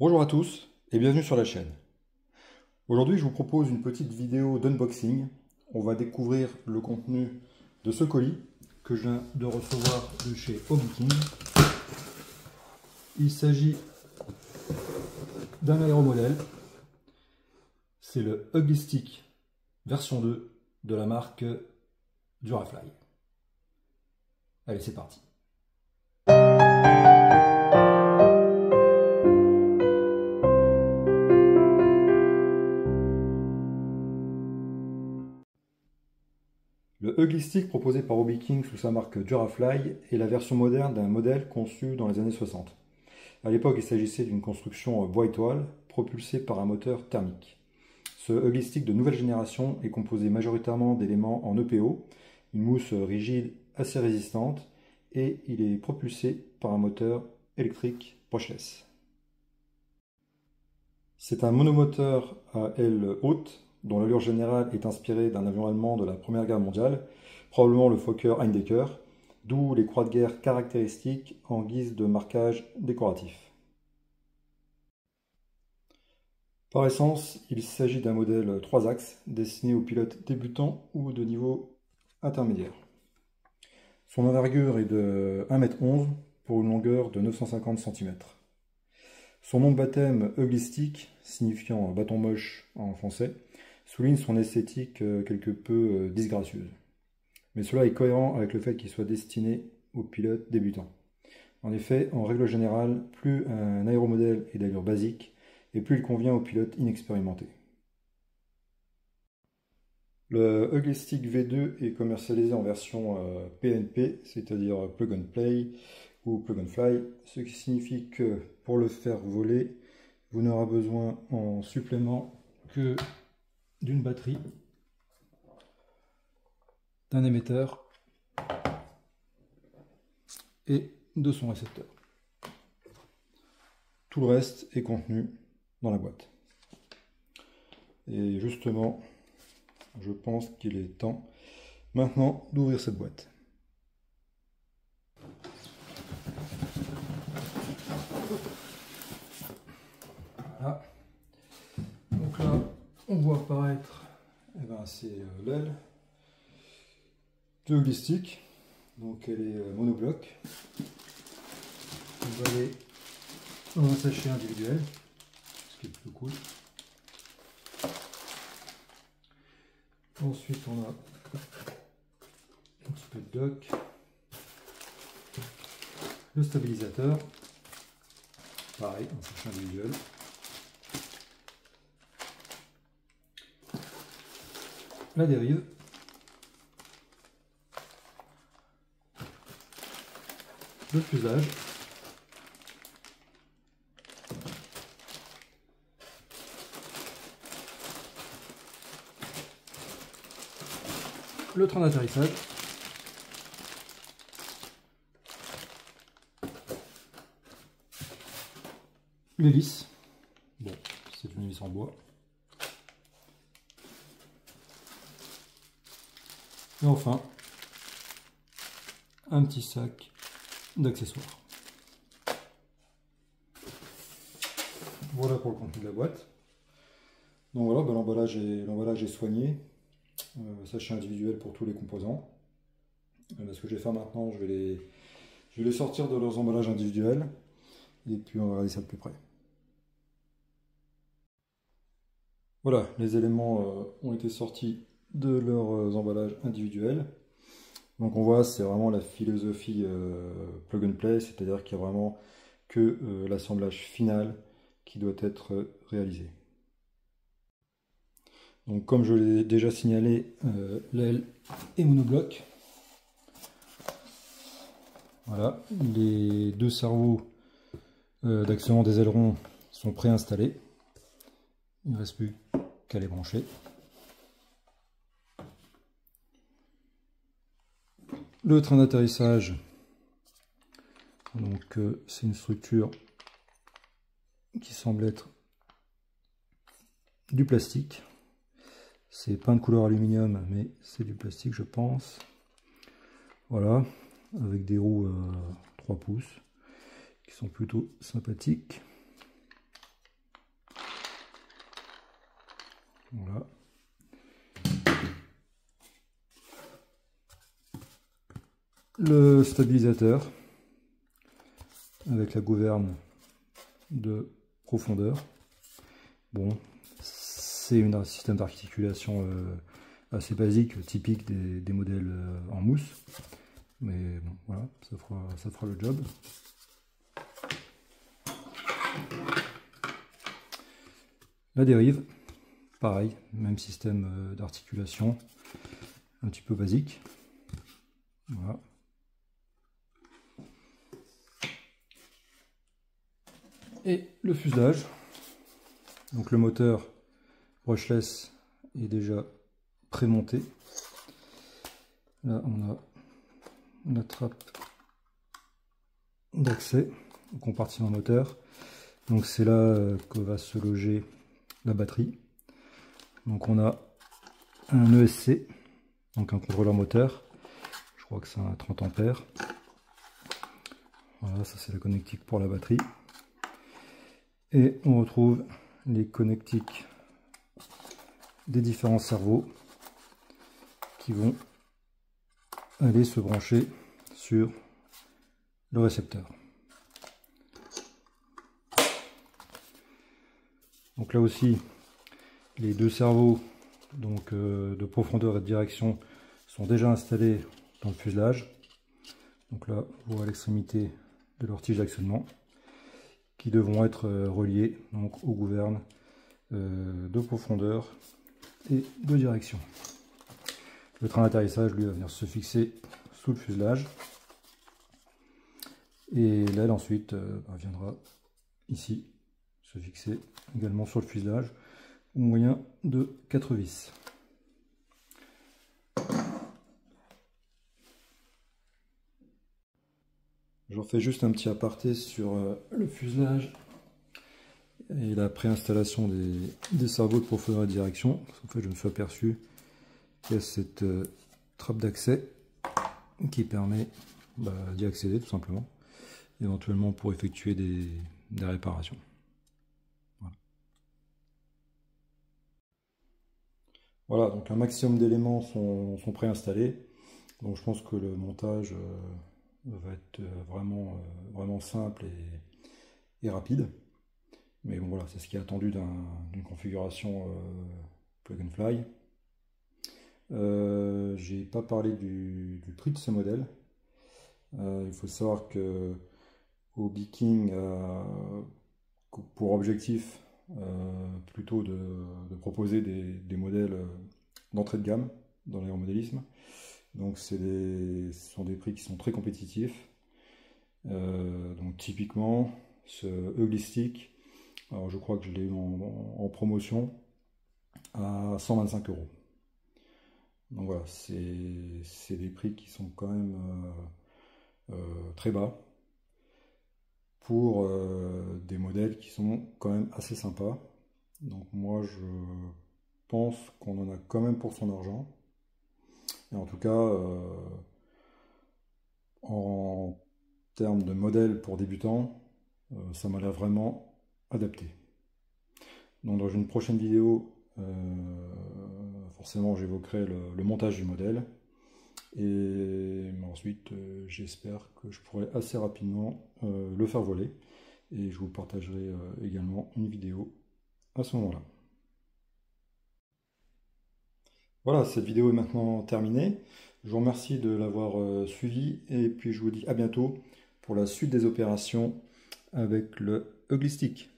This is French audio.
Bonjour à tous et bienvenue sur la chaîne. Aujourd'hui, je vous propose une petite vidéo d'unboxing. On va découvrir le contenu de ce colis que je viens de recevoir de chez Hobby King. Il s'agit d'un aéromodèle. C'est le Huggy Stick version 2 de la marque Durafly. Allez, c'est parti. Le Huggy Stick proposé par Hobby King sous sa marque Durafly est la version moderne d'un modèle conçu dans les années 60. À l'époque, il s'agissait d'une construction bois et toile, propulsée par un moteur thermique. Ce Huggy Stick de nouvelle génération est composé majoritairement d'éléments en EPO, une mousse rigide assez résistante, et il est propulsé par un moteur électrique brushless. C'est un monomoteur à aile haute, dont l'allure générale est inspirée d'un avion allemand de la Première Guerre mondiale, probablement le Fokker Heimdecker, d'où les croix de guerre caractéristiques en guise de marquage décoratif. Par essence, il s'agit d'un modèle 3 axes destiné aux pilotes débutants ou de niveau intermédiaire. Son envergure est de 1,11 m pour une longueur de 950 cm. Son nom de baptême Huggy Stick, signifiant bâton moche en français, souligne son esthétique quelque peu disgracieuse. Mais cela est cohérent avec le fait qu'il soit destiné aux pilotes débutants. En effet, en règle générale, plus un aéromodèle est d'allure basique, et plus il convient aux pilotes inexpérimentés. Le Huggy Stick V2 est commercialisé en version PNP, c'est-à-dire Plug and Play ou Plug and Fly, ce qui signifie que pour le faire voler, vous n'aurez besoin en supplément que d'une batterie, d'un émetteur et de son récepteur. Tout le reste est contenu dans la boîte. Et justement, je pense qu'il est temps maintenant d'ouvrir cette boîte. Voilà. Donc là, on voit apparaître, c'est l'aile de Huggy Stick. Donc elle est monobloc. On va aller dans un sachet individuel, ce qui est plutôt cool. Ensuite, on a un petit peu de dock, le stabilisateur, pareil, un sachet individuel. La dérive, le fuselage, le train d'atterrissage, l'hélice, bon, c'est une hélice en bois, et enfin un petit sac d'accessoires. Voilà pour le contenu de la boîte. Donc voilà, l'emballage est soigné, sachet individuel pour tous les composants. Ce que je vais faire maintenant, je vais les sortir de leurs emballages individuels et puis on va regarder ça de plus près. Voilà, les éléments ont été sortis de leurs emballages individuels. Donc on voit, c'est vraiment la philosophie plug and play, c'est-à-dire qu'il y a vraiment que l'assemblage final qui doit être réalisé. Donc comme je l'ai déjà signalé, l'aile est monobloc. Voilà, les deux cerveaux d'actionnement des ailerons sont préinstallés. Il ne reste plus qu'à les brancher. Le train d'atterrissage, donc c'est une structure qui semble être du plastique. C'est peint de couleur aluminium, mais c'est du plastique, je pense. Voilà, avec des roues 3 pouces qui sont plutôt sympathiques. Voilà. Le stabilisateur avec la gouverne de profondeur. Bon, c'est un système d'articulation assez basique, typique des modèles en mousse. Mais bon, voilà, ça fera le job. La dérive, pareil, même système d'articulation, un petit peu basique. Voilà. Et le fuselage. Donc le moteur brushless est déjà prémonté. Là on a la trappe d'accès au compartiment moteur. Donc c'est là que va se loger la batterie. Donc on a un ESC, donc un contrôleur moteur. Je crois que c'est un 30 ampères. Voilà, ça c'est la connectique pour la batterie. Et on retrouve les connectiques des différents cerveaux qui vont aller se brancher sur le récepteur. Donc là aussi, les deux cerveaux donc, de profondeur et de direction sont déjà installés dans le fuselage. Donc là, vous voyez à l'extrémité de leur tige d'actionnement, qui devront être reliés donc, aux gouvernes de profondeur et de direction. Le train d'atterrissage, lui, va venir se fixer sous le fuselage. Et l'aile ensuite viendra ici se fixer également sur le fuselage au moyen de 4 vis. J'en fais juste un petit aparté sur le fuselage et la préinstallation des cerveaux de profondeur et de direction. En fait, je me suis aperçu qu'il y a cette trappe d'accès qui permet d'y accéder tout simplement, éventuellement pour effectuer des réparations. Voilà, donc un maximum d'éléments sont préinstallés. Donc je pense que le montage va être vraiment simple et rapide. Mais bon voilà, c'est ce qui est attendu d'une configuration plug and fly. J'ai pas parlé du prix de ce modèle. Il faut savoir que Hobby King a pour objectif plutôt de proposer des modèles d'entrée de gamme dans l'aéromodélisme. Donc ce sont des prix qui sont très compétitifs. Donc typiquement ce Ugly Stick, alors je crois que je l'ai eu en promotion à 125 €. Donc voilà, c'est des prix qui sont quand même très bas pour des modèles qui sont quand même assez sympas. Donc moi je pense qu'on en a quand même pour son argent. Et en tout cas, en termes de modèle pour débutants, ça m'a l'air vraiment adapté. Donc dans une prochaine vidéo, forcément j'évoquerai le montage du modèle. Et ensuite, j'espère que je pourrai assez rapidement le faire voler. Et je vous partagerai également une vidéo à ce moment-là. Voilà, cette vidéo est maintenant terminée. Je vous remercie de l'avoir suivi. Et puis je vous dis à bientôt pour la suite des opérations avec le Ugly Stick.